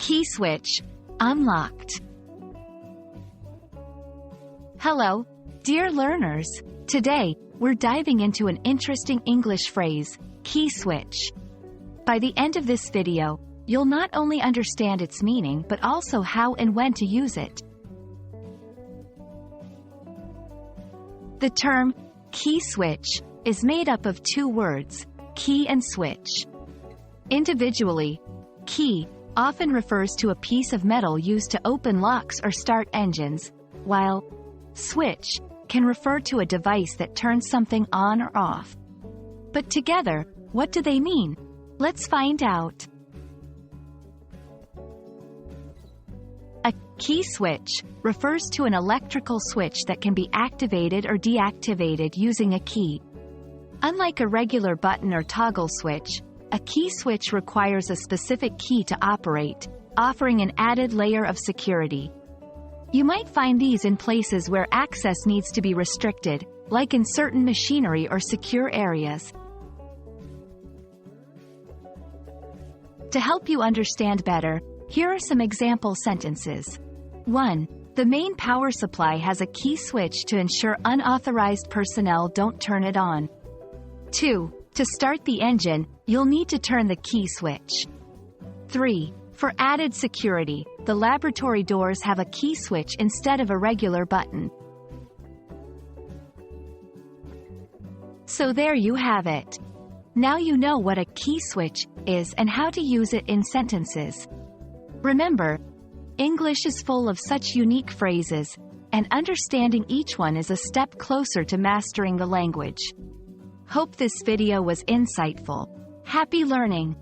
Key switch. Unlocked. Hello, dear learners. Today, we're diving into an interesting English phrase, key switch. By the end of this video, you'll not only understand its meaning but also how and when to use it. The term, key switch, is made up of two words, key and switch. Individually, key often refers to a piece of metal used to open locks or start engines, while switch can refer to a device that turns something on or off. But together, what do they mean? Let's find out. A key switch refers to an electrical switch that can be activated or deactivated using a key. Unlike a regular button or toggle switch, a key switch requires a specific key to operate, offering an added layer of security. You might find these in places where access needs to be restricted, like in certain machinery or secure areas. To help you understand better, here are some example sentences. 1. The main power supply has a key switch to ensure unauthorized personnel don't turn it on. 2. To start the engine, you'll need to turn the key switch. 3. For added security, the laboratory doors have a key switch instead of a regular button. So there you have it. Now you know what a key switch is and how to use it in sentences. Remember, English is full of such unique phrases, and understanding each one is a step closer to mastering the language. Hope this video was insightful. Happy learning!